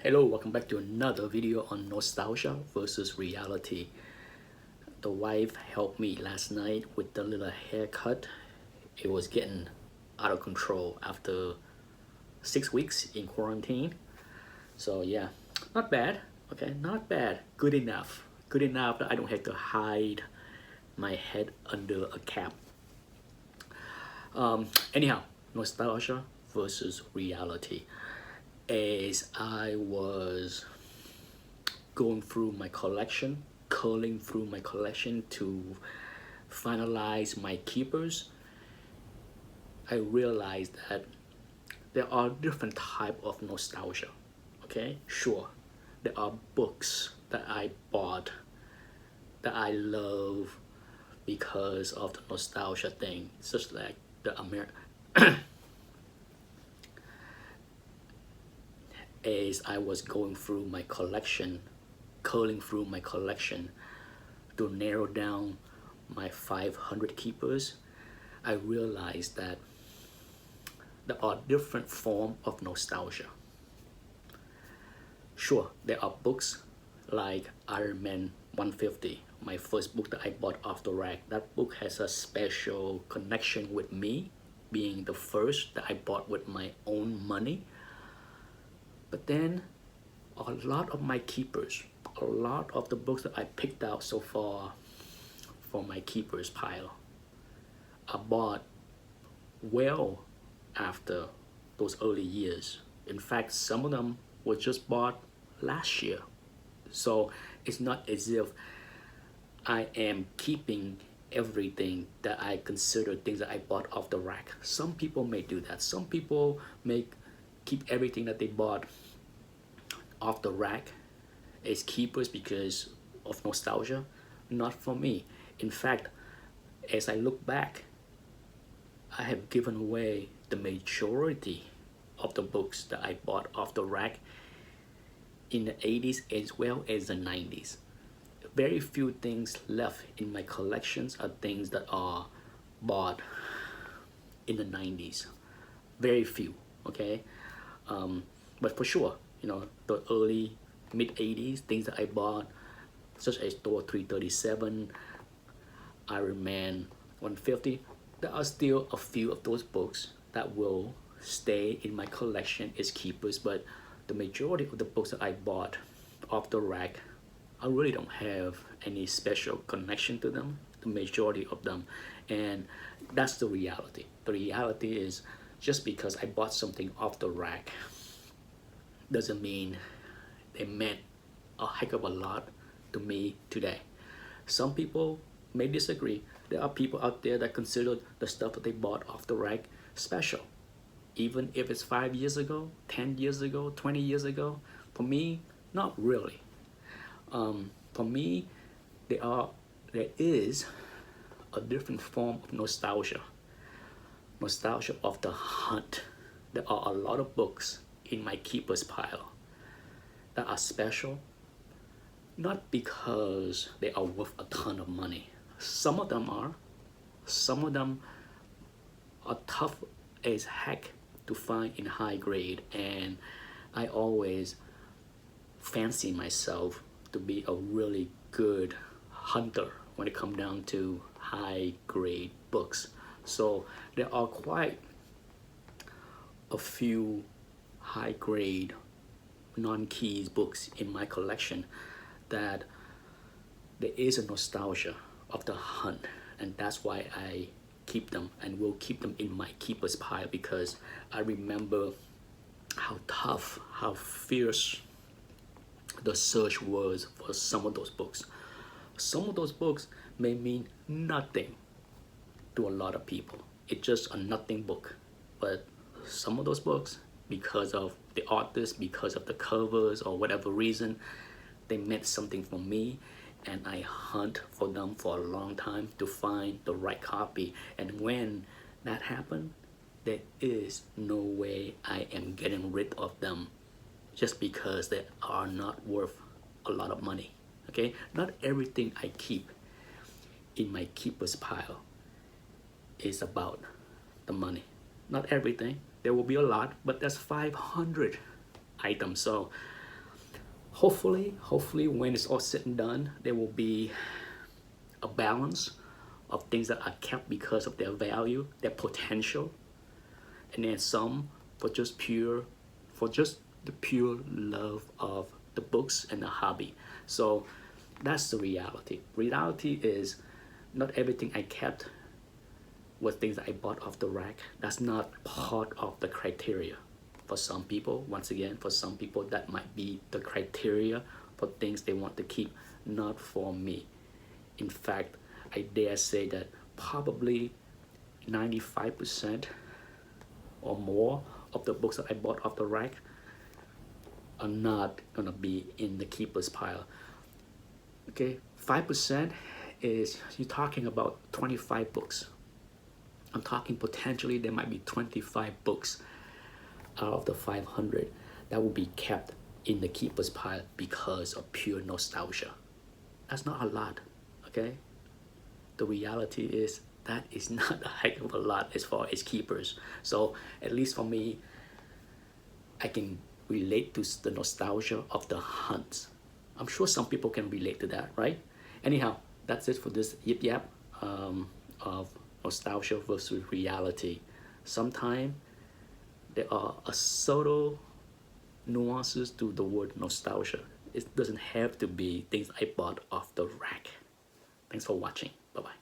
Hello, welcome back to another video on nostalgia versus reality. The wife helped me last night with the little haircut. It was getting out of control after 6 weeks in quarantine. So yeah, not bad. Okay, not bad. Good enough. Good enough that I don't have to hide my head under a cap. Anyhow, nostalgia versus reality. As I was going through my collection, curling through my collection to finalize my keepers, I realized that there are different type of nostalgia. Okay, sure, there are books that I bought that I love because of the nostalgia thing, such like the as I was going through my collection, curling through my collection to narrow down my 500 keepers, I realized that there are different forms of nostalgia. Sure, there are books like Iron Man 150, my first book that I bought off the rack. That book has a special connection with me, being the first that I bought with my own money. But then a lot of my keepers, a lot of the books that I picked out so far for my keepers pile, I bought well after those early years. In fact, some of them were just bought last year. So it's not as if I am keeping everything that I consider things that I bought off the rack. Some people may do that. Some people may keep everything that they bought off the rack as keepers because of nostalgia. Not for me. In fact, as I look back, I have given away the majority of the books that I bought off the rack in the 80s as well as the 90s. Very few things left in my collections are things that are bought in the 90s. Very few, okay? But for sure, the early mid 80s things that I bought, such as Thor 337, Iron Man 150, there are still a few of those books that will stay in my collection as keepers, but the majority of the books that I bought off the rack, I really don't have any special connection to them, the majority of them. And that's the reality. The reality is, just because I bought something off the rack doesn't mean they meant a heck of a lot to me today. Some people may disagree. There are people out there that consider the stuff that they bought off the rack special, even if it's 5 years ago, 10 years ago, 20 years ago. For me, not really. For me, there is a different form of nostalgia. Nostalgia of the hunt. There are a lot of books in my keepers pile that are special, not because they are worth a ton of money. Some of them are. Some of them are tough as heck to find in high grade, and I always fancy myself to be a really good hunter when it comes down to high grade books. So there are quite a few high grade non-keys books in my collection that there is a nostalgia of the hunt, and that's why I keep them and will keep them in my keepers pile, because I remember how tough, how fierce the search was for some of those books. Some of those books may mean nothing to a lot of people. It's just a nothing book. But some of those books, because of the authors, because of the covers or whatever reason, they meant something for me, and I hunt for them for a long time to find the right copy. And when that happened, there is no way I am getting rid of them just because they are not worth a lot of money. Okay, not everything I keep in my keepers pile is about the money. Not everything. There will be a lot, but that's 500 items. So Hopefully when it's all said and done, there will be a balance of things that are kept because of their value, their potential, and then some for just the pure love of the books and the hobby. So that's the reality. Reality is not everything I kept was things that I bought off the rack. That's not part of the criteria. For some people, once again, for some people that might be the criteria for things they want to keep, not for me. In fact, I dare say that probably 95% or more of the books that I bought off the rack are not gonna be in the keeper's pile. Okay, 5% is you're talking about 25 books. I'm talking potentially there might be 25 books out of the 500 that will be kept in the keeper's pile because of pure nostalgia. That's not a lot, okay? The reality is that is not a heck of a lot as far as keepers. So at least for me, I can relate to the nostalgia of the hunt. I'm sure some people can relate to that, right? Anyhow, that's it for this yip yap of nostalgia versus reality. Sometimes there are a subtle nuances to the word nostalgia. It doesn't have to be things I bought off the rack. Thanks for watching. Bye bye.